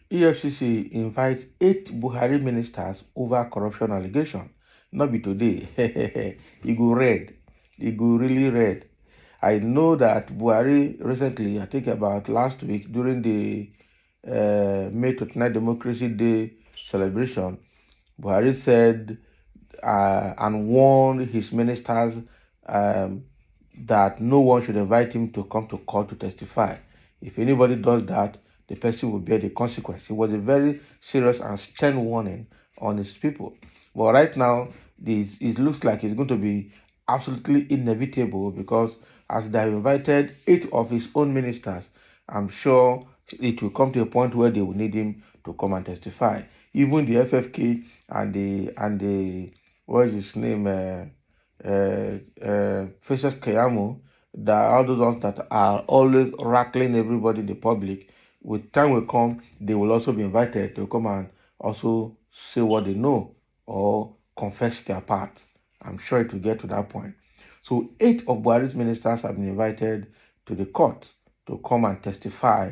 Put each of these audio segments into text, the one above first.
Efcc invites 8 Buhari ministers over corruption allegation. Not be today. It go red. It go really red. I know that Buhari recently, I think about last week, during the May 29 Democracy Day celebration, Buhari said and warned his ministers that no one should invite him to come to court to testify. If anybody does that, the person will bear the consequence. It was a very serious and stern warning on his people. But right now, it looks like it's going to be absolutely inevitable, because as they have invited 8 of his own ministers, I'm sure it will come to a point where they will need him to come and testify. Even the FFK and the what is his name, Faces Kayamo, that all those ones that are always rattling everybody in the public, with time will come, they will also be invited to come and also say what they know or confess their part. I'm sure it will get to that point. So 8 of Buhari's ministers have been invited to the court to come and testify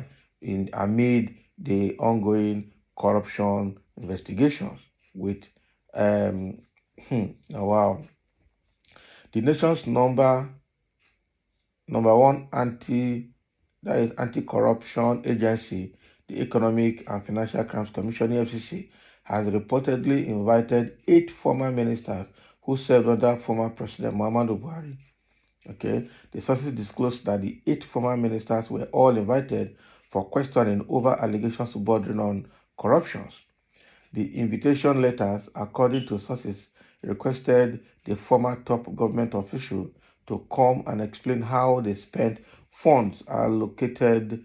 amid the ongoing corruption investigations with wow. The nation's number one anti-corruption agency, the Economic and Financial Crimes Commission, EFCC, has reportedly invited 8 former ministers who served under former President Muhammadu Buhari. Okay, the sources disclosed that the 8 former ministers were all invited for questioning over allegations bordering on corruptions. The invitation letters, according to sources, requested the former top government official to come and explain how they spent funds allocated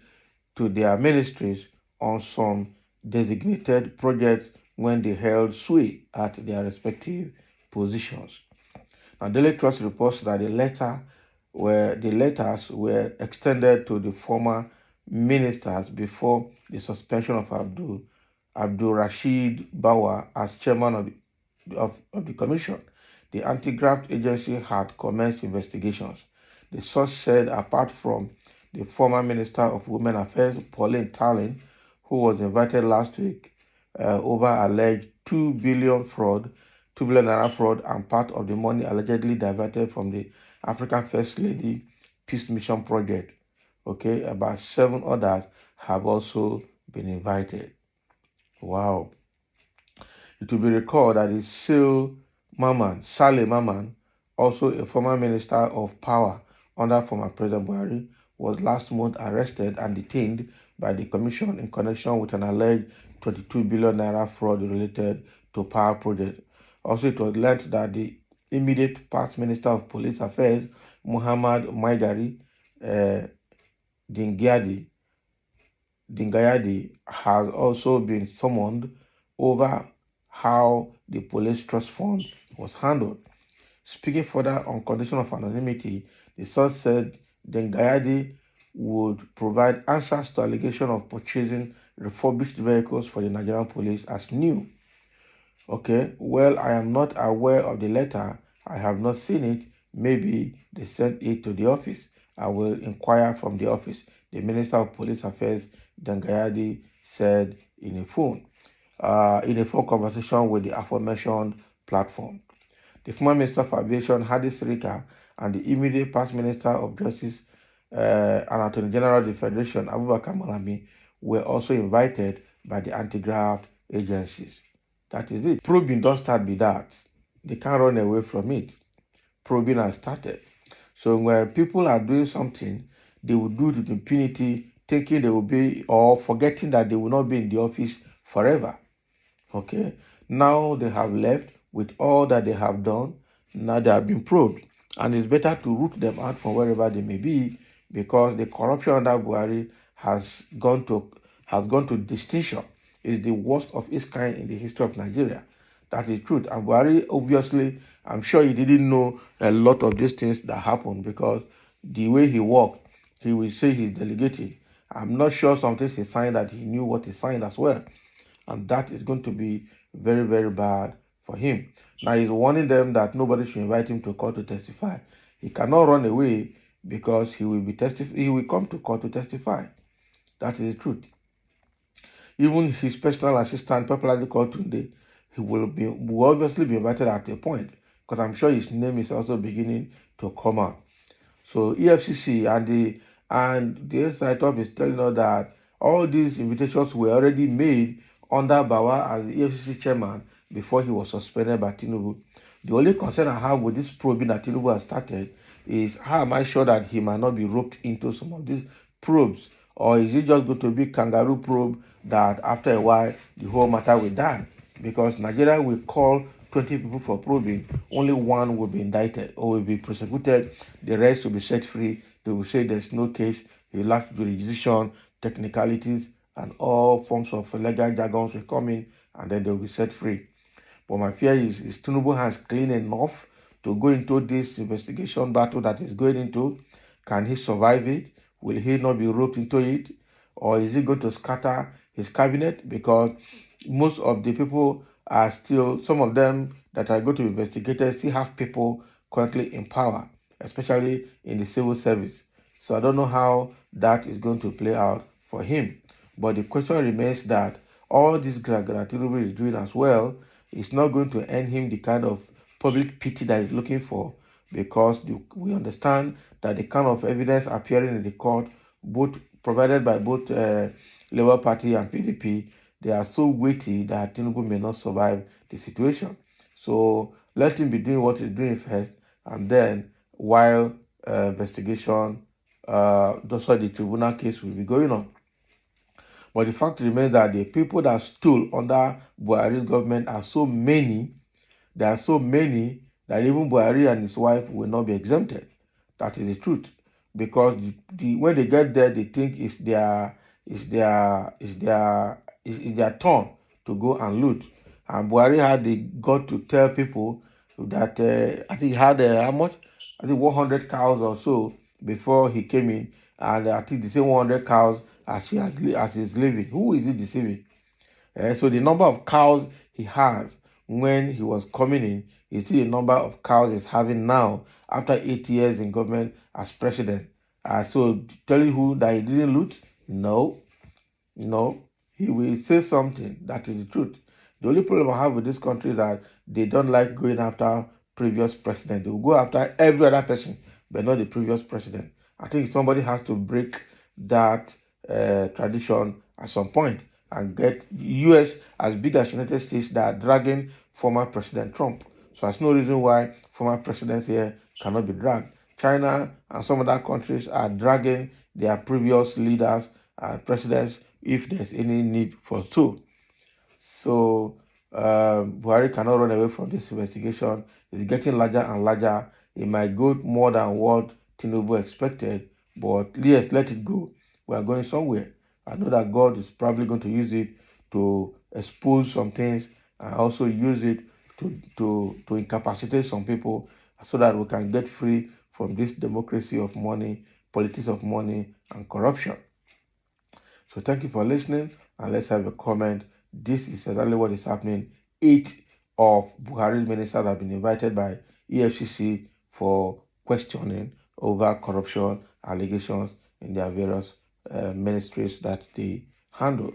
to their ministries on some designated projects when they held sway at their respective positions. Now, Daily Trust reports that the letters were extended to the former ministers before the suspension of Abdul Rashid Bawa as chairman of the commission. The anti-graft agency had commenced investigations. The source said apart from the former Minister of Women Affairs, Pauline Talin, who was invited last week over alleged 2 billion naira fraud and part of the money allegedly diverted from the African First Lady Peace Mission project. Okay, about 7 others have also been invited. Wow. It will be recalled that Saleh Maman, also a former minister of power under former President Buhari, was last month arrested and detained by the commission in connection with an alleged 22 billion naira fraud related to power project. Also, it was learned that the immediate past Minister of Police Affairs, Muhammad Maigari Dingayadi, has also been summoned over how the police trust fund was handled. Speaking further on condition of anonymity, the source said Dengayadi would provide answers to allegation of purchasing refurbished vehicles for the Nigerian police as new. Okay, well, I am not aware of the letter. I have not seen it. Maybe they sent it to the office. I will inquire from the office, the Minister of Police Affairs, Dengayadi, said in a phone conversation with the aforementioned platform. The former Minister of Aviation, Hadi Sirika, and the immediate past Minister of Justice and Attorney General of the Federation, Abubakar Malami, were also invited by the anti-graft agencies. That is it. Probing don't start with that. They can't run away from it. Probing has started. So when people are doing something, they will do it with impunity, thinking they will be, or forgetting that they will not be in the office forever. Okay, now they have left with all that they have done. Now they have been probed, and it's better to root them out from wherever they may be, because the corruption under Buhari has gone to distinction. It's the worst of its kind in the history of Nigeria. That is truth. And Buhari, obviously, I'm sure he didn't know a lot of these things that happened, because the way he walked, he will say he's delegating. I'm not sure something is a sign that he knew what he signed as well. And that is going to be very, very bad for him. Now, he's warning them that nobody should invite him to court to testify. He cannot run away because he will come to court to testify. That is the truth. Even his personal assistant, popularly called Tunde, will obviously be invited at a point, because I'm sure his name is also beginning to come out. So EFCC and the inside top is telling us that all these invitations were already made under Bawa as the EFCC chairman before he was suspended by Tinubu. The only concern I have with this probing that Tinubu has started is, how am I sure that he might not be roped into some of these probes? Or is it just going to be kangaroo probe that after a while the whole matter will die? Because Nigeria will call 20 people for probing, only one will be indicted or will be prosecuted, the rest will be set free. They will say there's no case, he lacked jurisdiction, technicalities, and all forms of legal jargons will come in, and then they will be set free. But my fear is Tinubu has clean enough to go into this investigation battle that he's going into? Can he survive it? Will he not be roped into it? Or is he going to scatter his cabinet? Because most of the people are still, some of them that are going to be investigated still have people currently in power, especially in the civil service. So I don't know how that is going to play out for him. But the question remains that all this Tinubu is doing as well is not going to earn him the kind of public pity that he's looking for, because we understand that the kind of evidence appearing in the court, both provided by both Labour Party and PDP, they are so weighty that Tinubu may not survive the situation. So let him be doing what he's doing first, and then while investigation, that's why the tribunal case will be going on. But the fact remains that the people that stole under Buhari's government are so many. There are so many that even Buhari and his wife will not be exempted. That is the truth. Because when they get there, they think it's their turn to go and loot. And Buhari had the gut to tell people that I think he had how much? I think 100 cows or so before he came in, and I think the same 100 cows as he's leaving. Who is he deceiving? So the number of cows he has when he was coming in is still the number of cows he's having now after 8 years in government as president. So telling who that he didn't loot? No. He will say something that is the truth. The only problem I have with this country is that they don't like going after previous president. They will go after every other person, but not the previous president. I think somebody has to break that tradition at some point and get US as big as United States that are dragging former President Trump. So there's no reason why former presidents here cannot be dragged. China and some other countries are dragging their previous leaders and presidents if there's any need for so. So Buhari cannot run away from this investigation. It's getting larger and larger. It might go more than what Tinubu expected, but yes, let it go. We are going somewhere. I know that God is probably going to use it to expose some things and also use it to incapacitate some people so that we can get free from this democracy of money, politics of money, and corruption. So thank you for listening, and let's have a comment. This is exactly what is happening. 8 of Buhari's ministers have been invited by EFCC for questioning over corruption allegations in their various ministries that they handled.